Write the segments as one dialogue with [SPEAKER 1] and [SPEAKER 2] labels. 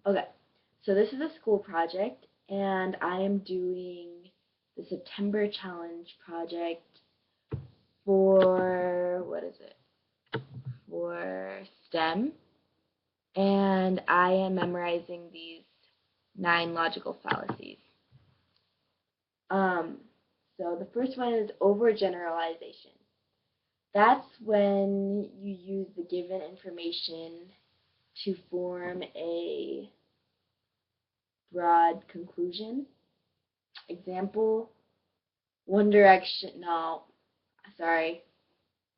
[SPEAKER 1] Okay, so this is a school project, and I am doing the September challenge project for, what is it? For STEM, and I am memorizing these 9 logical fallacies. Um, so the first one is overgeneralization. That's when you use the given information to form a broad conclusion. Example, One Direction, no, sorry,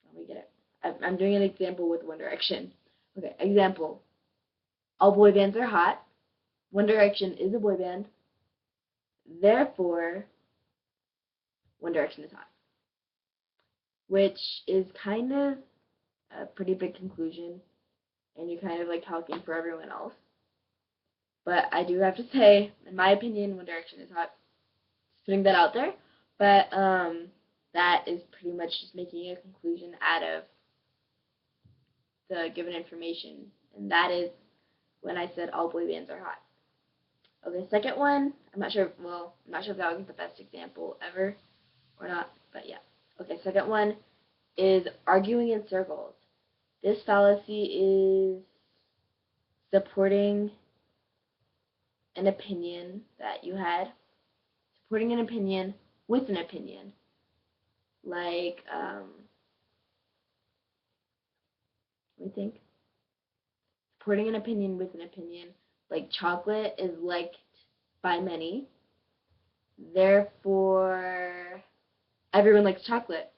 [SPEAKER 1] let me get it. I'm doing an example with One Direction. Okay, example, all boy bands are hot. One Direction is a boy band. Therefore, One Direction is hot. Which is kind of a pretty big conclusion, and you're kind of like talking for everyone else. But I do have to say, in my opinion, One Direction is hot. Just putting that out there. But that is pretty much just making a conclusion out of the given information, and that is when I said all boy bands are hot. Okay, second one, I'm not sure. Well, I'm not sure if that was the best example ever or not, but yeah. Okay, second one is arguing in circles. This fallacy is supporting an opinion that you had, supporting an opinion with an opinion. Like, let me think. Supporting an opinion with an opinion. Like, chocolate is liked by many. Therefore, everyone likes chocolate.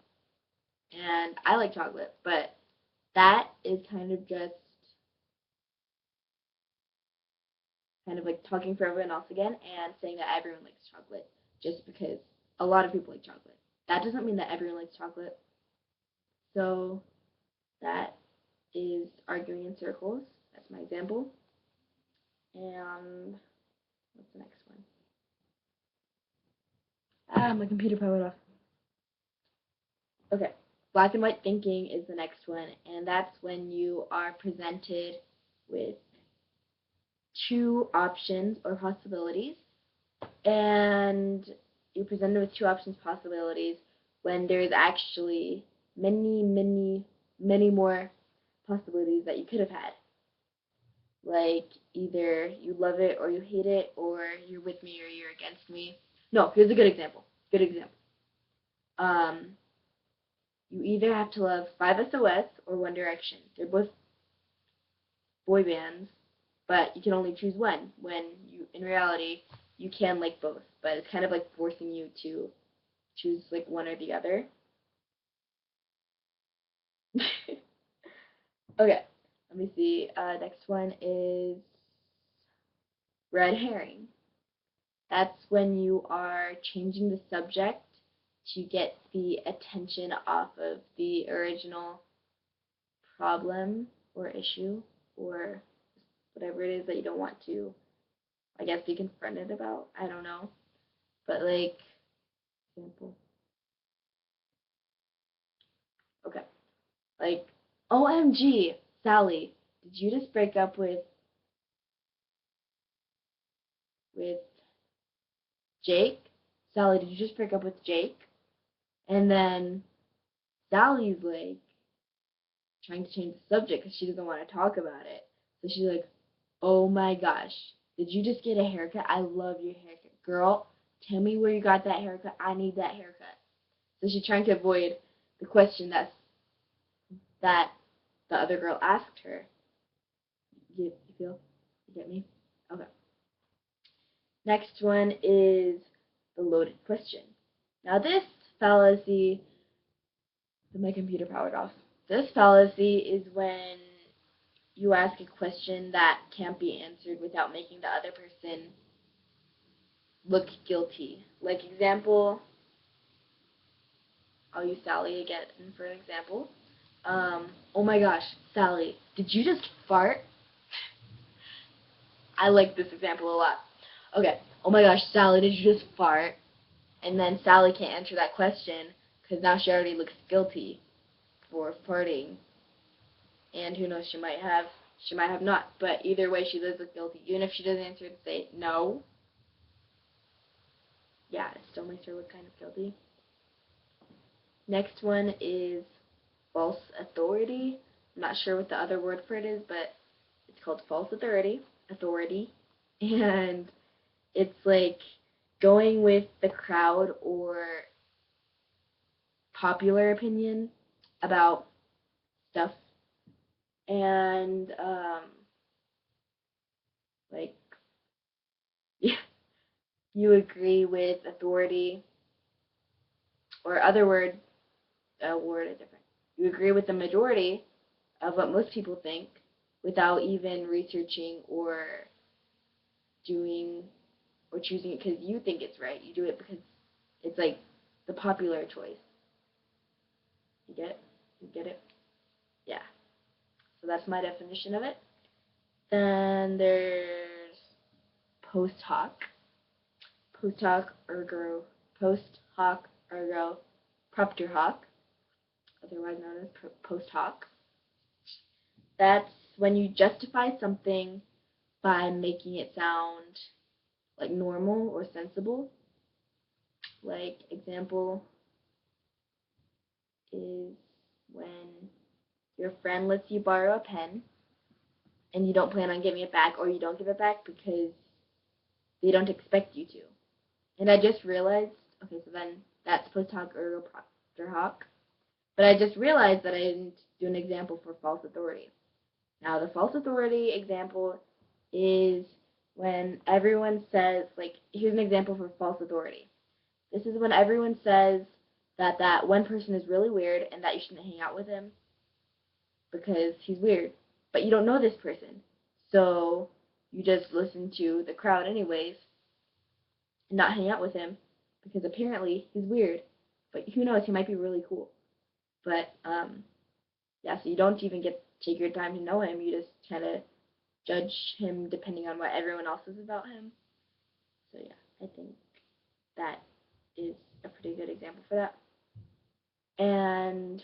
[SPEAKER 1] And I like chocolate. But that is kind of just like talking for everyone else again and saying that everyone likes chocolate just because a lot of people like chocolate. That doesn't mean that everyone likes chocolate. So that is arguing in circles. That's my example. And what's the next one? My computer powered off. Okay, black and white thinking is the next one, and that's when you are presented with 2 options or possibilities, and you're presented with 2 options possibilities when there's actually many more possibilities that you could have had. Like, either you love it or you hate it, or you're with me or you're against me. No, here's a good example. You either have to love 5SOS or One Direction. They're both boy bands, but you can only choose one, when you, in reality, you can like both. But it's kind of like forcing you to choose like one or the other. Okay, let me see. Next one is red herring. That's when you are changing the subject to get the attention off of the original problem or issue or whatever it is that you don't want to, I guess, be confronted about. I don't know. But, like, example. Okay. Like, OMG, Sally, did you just break up with Jake? Sally, did you just break up with Jake? And then Sally's like trying to change the subject because she doesn't want to talk about it. So she's like, oh my gosh, did you just get a haircut? I love your haircut. Girl, tell me where you got that haircut. I need that haircut. So she's trying to avoid the question that the other girl asked her. You feel? You get me? Okay. Next one is the loaded question. Now this fallacy, my computer powered off. This fallacy is when you ask a question that can't be answered without making the other person look guilty. Like, example, I'll use Sally again for an example. Oh my gosh, Sally, did you just fart? I like this example a lot. Okay, oh my gosh, Sally, did you just fart? And then Sally can't answer that question because now she already looks guilty for farting. And who knows, she might have She might have not, but either way, she lives with guilty. Even if she doesn't answer and say no, yeah, it still makes her look kind of guilty. Next one is false authority. I'm not sure what the other word for it is, but it's called false authority. And it's like going with the crowd or popular opinion about stuff. And like you agree with authority, or other word is different. You agree with the majority of what most people think without even researching or doing or choosing it because you think it's right. You do it because it's like the popular choice. You get it? You get it? Yeah. So that's my definition of it. Then there's post hoc. Post hoc ergo. Post hoc ergo propter hoc, otherwise known as post hoc. That's when you justify something by making it sound like normal or sensible. Like example is when your friend lets you borrow a pen and you don't plan on giving it back, or you don't give it back because they don't expect you to. And I just realized, okay, so then that's post hoc ergo propter hoc. But I just realized that I didn't do an example for false authority. Now, the false authority example is when everyone says, like, here's an example for false authority. This is when everyone says that one person is really weird and that you shouldn't hang out with him because he's weird. But you don't know this person. So you just listen to the crowd anyways and not hang out with him because apparently he's weird. But who knows, he might be really cool. But, yeah, so you don't even take your time to know him. You just kind of judge him depending on what everyone else says about him. So, yeah, I think that is a pretty good example for that. And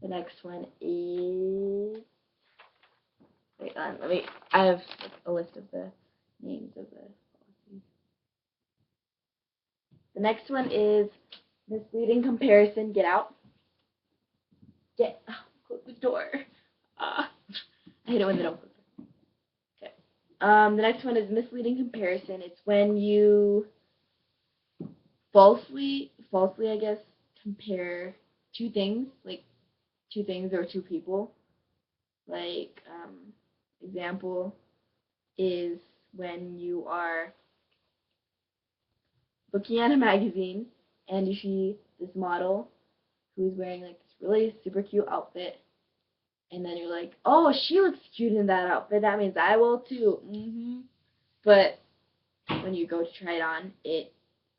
[SPEAKER 1] the next one is, wait on, I have a list of the names of the policies. The next one is misleading comparison. Get out. Close the door. I hate it when they don't close the door. Okay. The next one is misleading comparison. It's when you falsely, I guess, compare two things, like two things or two people. Like, example is when you are looking at a magazine and you see this model who's wearing like this really super cute outfit, and then you're like, oh, she looks cute in that outfit, that means I will too. But when you go to try it on, it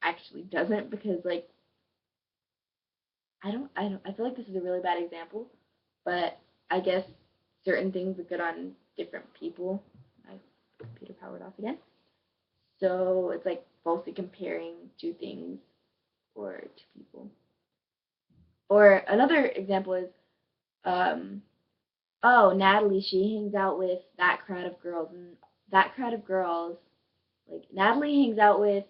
[SPEAKER 1] actually doesn't, because like I feel like this is a really bad example, but I guess certain things look good on different people. My computer powered off again. So it's like falsely comparing two things or two people. Or another example is, oh, Natalie, she hangs out with that crowd of girls, and that crowd of girls, like Natalie hangs out with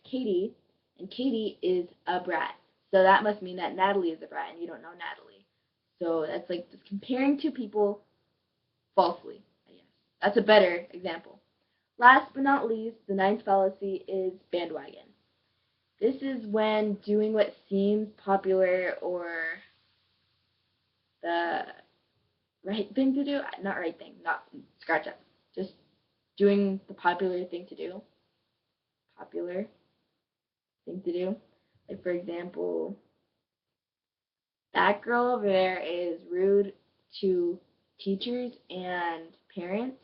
[SPEAKER 1] Katie, and Katie is a brat. So that must mean that Natalie is a brat, and you don't know Natalie. So that's like just comparing two people falsely, I guess. That's a better example. Last but not least, the ninth fallacy is bandwagon. This is when doing what seems popular or the right thing to do, not right thing, not scratch up, just doing the popular thing to do. Popular thing to do. Like, for example, that girl over there is rude to teachers and parents,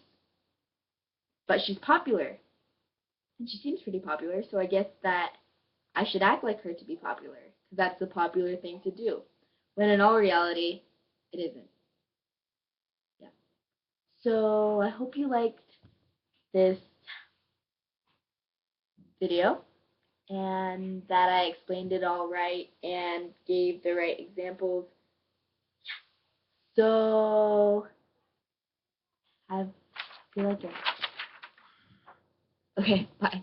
[SPEAKER 1] but she's popular. And she seems pretty popular, so I guess that I should act like her to be popular, because that's the popular thing to do. When in all reality, it isn't. Yeah. So I hope you liked this video. and that I explained it all right and gave the right examples. So I feel like it. Okay, bye.